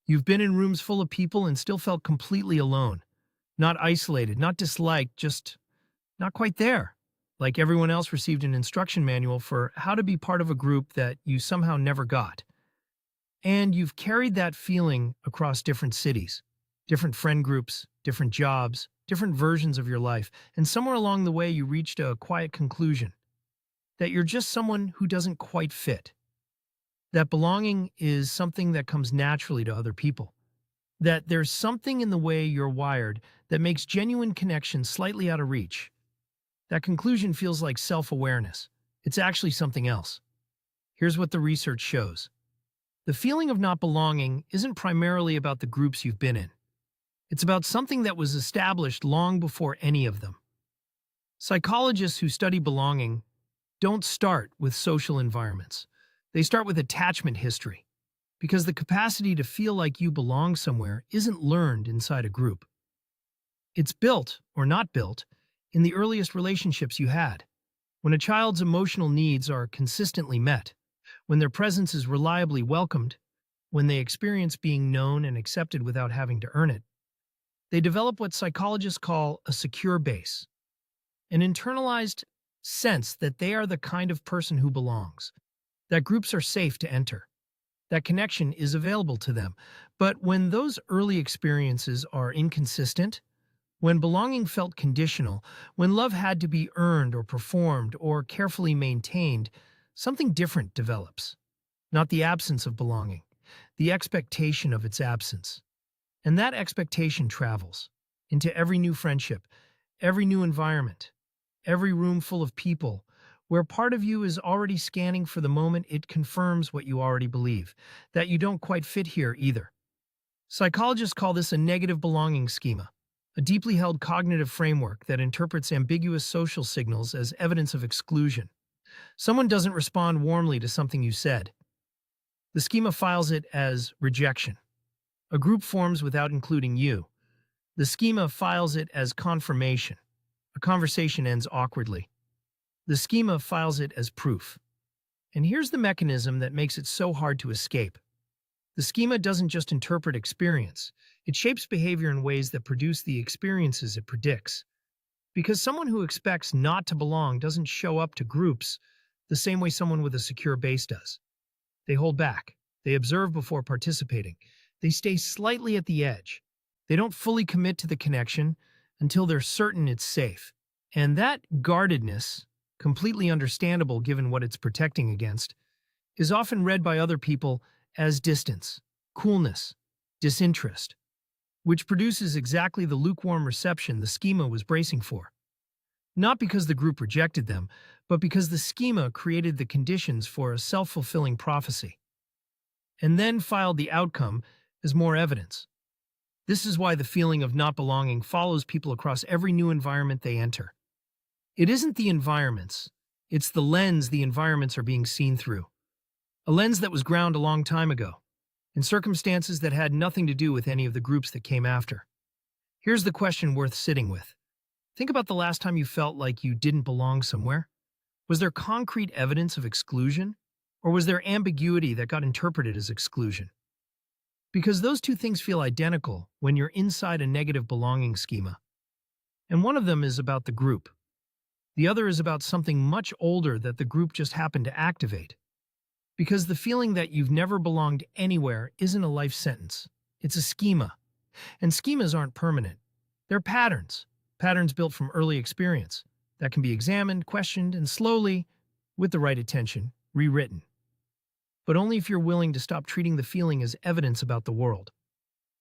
You've been in rooms full of people and still felt completely alone. Not isolated, not disliked, just not quite there. Like everyone else received an instruction manual for how to be part of a group that you somehow never got. And you've carried that feeling across different cities, different friend groups, different jobs, different versions of your life, and somewhere along the way you reached a quiet conclusion that you're just someone who doesn't quite fit. That belonging is something that comes naturally to other people. That there's something in the way you're wired that makes genuine connection slightly out of reach. That conclusion feels like self-awareness. It's actually something else. Here's what the research shows. The feeling of not belonging isn't primarily about the groups you've been in. It's about something that was established long before any of them. Psychologists who study belonging don't start with social environments. They start with attachment history, because the capacity to feel like you belong somewhere isn't learned inside a group. It's built, or not built, in the earliest relationships you had, when a child's emotional needs are consistently met, when their presence is reliably welcomed, when they experience being known and accepted without having to earn it. They develop what psychologists call a secure base, an internalized sense that they are the kind of person who belongs, that groups are safe to enter, that connection is available to them. But when those early experiences are inconsistent, when belonging felt conditional, when love had to be earned or performed or carefully maintained, something different develops. Not the absence of belonging, the expectation of its absence. And that expectation travels into every new friendship, every new environment, every room full of people, where part of you is already scanning for the moment it confirms what you already believe, that you don't quite fit here either. Psychologists call this a negative belonging schema, a deeply held cognitive framework that interprets ambiguous social signals as evidence of exclusion. Someone doesn't respond warmly to something you said. The schema files it as rejection. A group forms without including you. The schema files it as confirmation. A conversation ends awkwardly. The schema files it as proof. And here's the mechanism that makes it so hard to escape. The schema doesn't just interpret experience. It shapes behavior in ways that produce the experiences it predicts. Because someone who expects not to belong doesn't show up to groups the same way someone with a secure base does. They hold back. They observe before participating. They stay slightly at the edge. They don't fully commit to the connection until they're certain it's safe. And that guardedness, completely understandable given what it's protecting against, is often read by other people as distance, coolness, disinterest, which produces exactly the lukewarm reception the schema was bracing for. Not because the group rejected them, but because the schema created the conditions for a self-fulfilling prophecy, and then filed the outcome as more evidence. This is why the feeling of not belonging follows people across every new environment they enter. It isn't the environments, it's the lens the environments are being seen through. A lens that was ground a long time ago, in circumstances that had nothing to do with any of the groups that came after. Here's the question worth sitting with. Think about the last time you felt like you didn't belong somewhere. Was there concrete evidence of exclusion, or was there ambiguity that got interpreted as exclusion? Because those two things feel identical when you're inside a negative belonging schema. And one of them is about the group. The other is about something much older that the group just happened to activate. Because the feeling that you've never belonged anywhere isn't a life sentence. It's a schema. And schemas aren't permanent. They're patterns. Patterns built from early experience that can be examined, questioned, and slowly, with the right attention, rewritten. But only if you're willing to stop treating the feeling as evidence about the world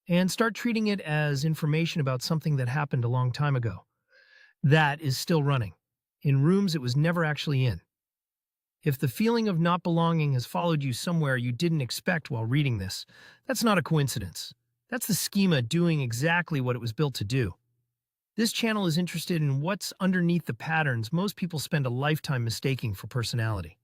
and start treating it as information about something that happened a long time ago. That is still running, in rooms it was never actually in. If the feeling of not belonging has followed you somewhere you didn't expect while reading this, that's not a coincidence. That's the schema doing exactly what it was built to do. This channel is interested in what's underneath the patterns most people spend a lifetime mistaking for personality.